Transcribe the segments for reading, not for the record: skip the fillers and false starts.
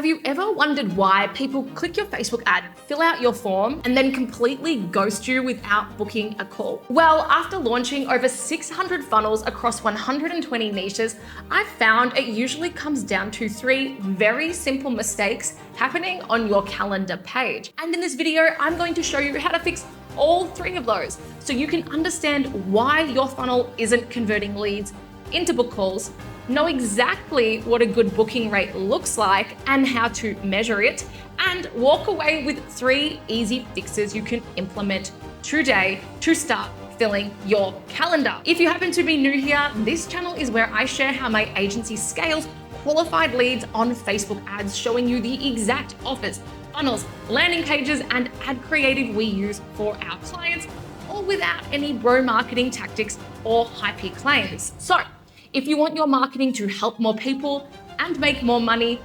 Have you ever wondered why people click your Facebook ad, fill out your form, and then completely ghost you without booking a call? Well, after launching over 600 funnels across 120 niches, I've found it usually comes down to 3 very simple mistakes happening on your calendar page. And in this video, I'm going to show you how to fix all 3 of those so you can understand why your funnel isn't converting leads into book calls, know exactly what a good booking rate looks like and how to measure it, and walk away with 3 easy fixes you can implement today to start filling your calendar. If you happen to be new here, this channel is where I share how my agency scales qualified leads on Facebook ads, showing you the exact offers, funnels, landing pages, and ad creative we use for our clients, all without any bro marketing tactics or hype claims. So, if you want your marketing to help more people and make more money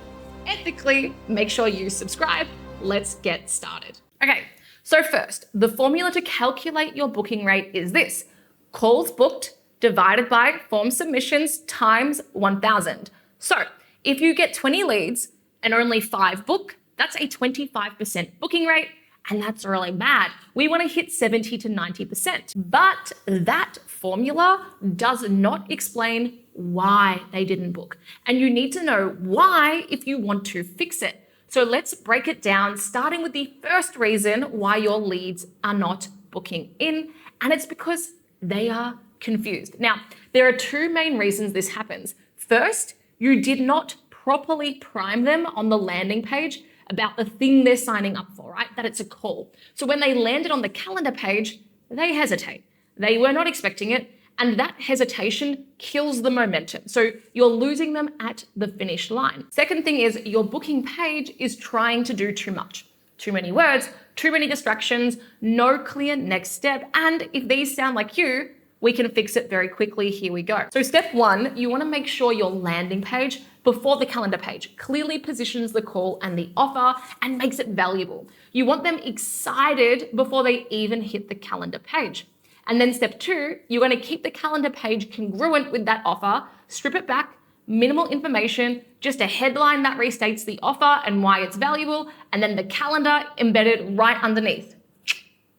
ethically, make sure you subscribe. Let's get started. Okay, so first, the formula to calculate your booking rate is this: calls booked divided by form submissions times 1,000. So if you get 20 leads and only 5 book, that's a 25% booking rate, and that's really bad. We want to hit 70 to 90%. But that formula does not explain why they didn't book. And you need to know why if you want to fix it. So let's break it down, starting with the first reason why your leads are not booking in, and it's because they are confused. Now, there are 2 main reasons this happens. First, you did not properly prime them on the landing page about the thing they're signing up for, right? That it's a call. So when they landed on the calendar page, they hesitate. They were not expecting it, and that hesitation kills the momentum. So you're losing them at the finish line. Second thing is your booking page is trying to do too much. Too many words, too many distractions, no clear next step. And if these sound like you, we can fix it very quickly. Here we go. So step 1, you want to make sure your landing page before the calendar page clearly positions the call and the offer and makes it valuable. You want them excited before they even hit the calendar page. And then step 2, you're going to keep the calendar page congruent with that offer, strip it back, minimal information, just a headline that restates the offer and why it's valuable, and then the calendar embedded right underneath.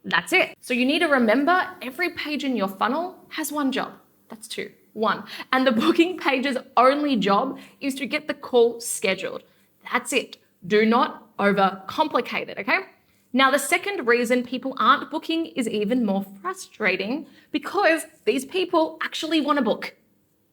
That's it. So you need to remember every page in your funnel has 1 job. That's 2. 1. And the booking page's only job is to get the call scheduled. That's it. Do not overcomplicate it, okay? Now, the second reason people aren't booking is even more frustrating because these people actually want to book,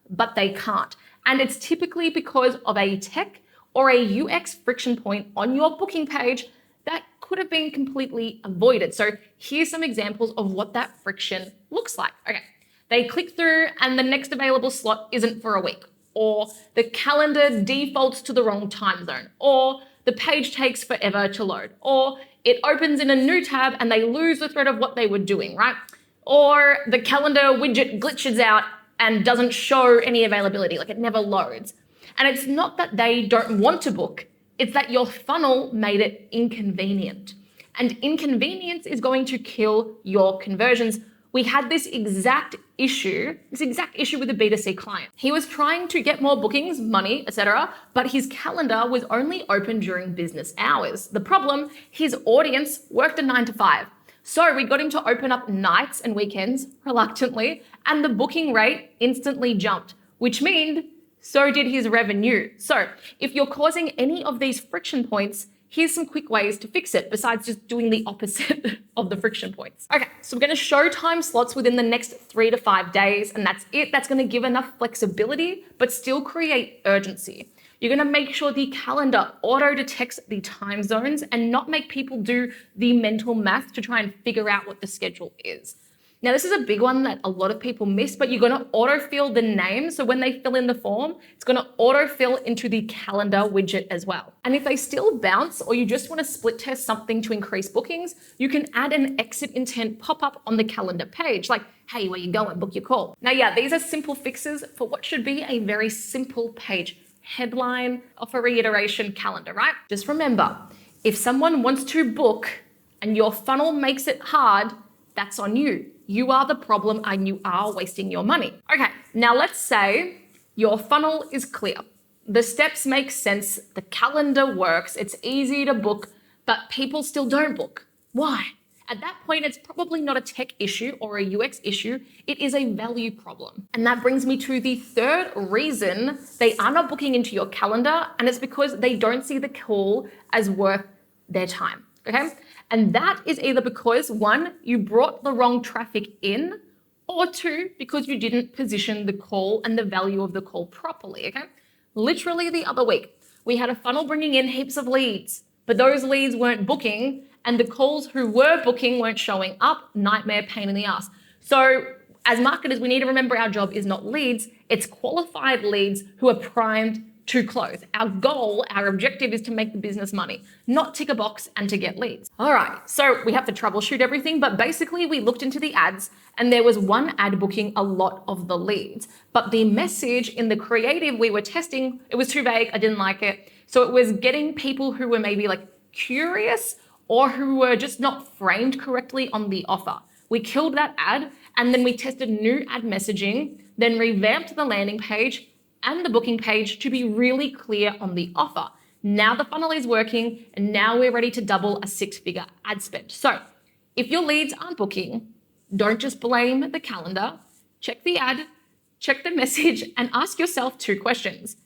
but they can't. And it's typically because of a tech or a UX friction point on your booking page that could have been completely avoided. So here's some examples of what that friction looks like. Okay, they click through and the next available slot isn't for a week, or the calendar defaults to the wrong time zone, or the page takes forever to load, or it opens in a new tab and they lose the thread of what they were doing, right? Or the calendar widget glitches out and doesn't show any availability, like it never loads. And it's not that they don't want to book, it's that your funnel made it inconvenient. And inconvenience is going to kill your conversions. We had this exact issue with a B2C client. He was trying to get more bookings, money, etc., but his calendar was only open during business hours. The problem, his audience worked a 9 to 5. So we got him to open up nights and weekends reluctantly, and the booking rate instantly jumped, which means so did his revenue. So if you're causing any of these friction points, here's some quick ways to fix it besides just doing the opposite of the friction points. Okay, so we're going to show time slots within the next 3 to 5 days, and that's it. That's going to give enough flexibility, but still create urgency. You're going to make sure the calendar auto detects the time zones and not make people do the mental math to try and figure out what the schedule is. Now, this is a big one that a lot of people miss, but you're going to autofill the name. So when they fill in the form, it's going to autofill into the calendar widget as well. And if they still bounce, or you just want to split test something to increase bookings, you can add an exit intent pop-up on the calendar page, like, hey, where you going? Book your call. Now, yeah, these are simple fixes for what should be a very simple page. Headline, offer reiteration, calendar, right? Just remember, if someone wants to book and your funnel makes it hard, that's on you. You are the problem and you are wasting your money. Okay, now let's say your funnel is clear. The steps make sense, the calendar works, it's easy to book, but people still don't book. Why? At that point, it's probably not a tech issue or a UX issue, it is a value problem. And that brings me to the third reason they are not booking into your calendar, and it's because they don't see the call as worth their time, okay? And that is either because, one, you brought the wrong traffic in, or two, because you didn't position the call and the value of the call properly, okay? Literally the other week, we had a funnel bringing in heaps of leads, but those leads weren't booking, and the calls who were booking weren't showing up. Nightmare, pain in the ass. So as marketers, we need to remember our job is not leads, it's qualified leads who are primed to close. Our goal, our objective is to make the business money, not tick a box and to get leads. All right, so we have to troubleshoot everything, but basically we looked into the ads and there was one ad booking a lot of the leads, but the message in the creative we were testing, it was too vague, I didn't like it. So it was getting people who were maybe like curious or who were just not framed correctly on the offer. We killed that ad and then we tested new ad messaging, then revamped the landing page and the booking page to be really clear on the offer. Now the funnel is working and now we're ready to double a 6-figure ad spend. So if your leads aren't booking, don't just blame the calendar, check the ad, check the message, and ask yourself 2 questions.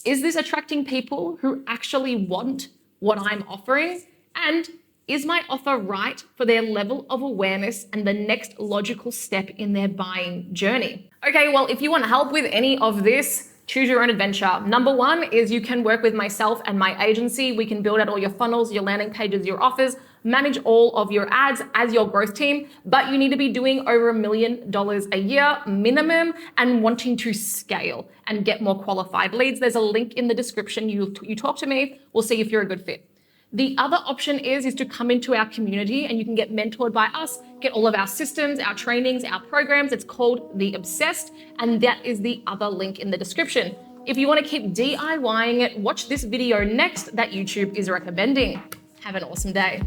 Is this attracting people who actually want what I'm offering? And is my offer right for their level of awareness and the next logical step in their buying journey? Okay, well, if you want help with any of this, choose your own adventure. Number 1 is you can work with myself and my agency. We can build out all your funnels, your landing pages, your offers, manage all of your ads as your growth team, but you need to be doing over $1 million a year minimum and wanting to scale and get more qualified leads. There's a link in the description. You talk to me, we'll see if you're a good fit. The other option is to come into our community and you can get mentored by us, get all of our systems, our trainings, our programs. It's called The Obsessed, and that is the other link in the description. If you want to keep DIYing it, watch this video next that YouTube is recommending. Have an awesome day.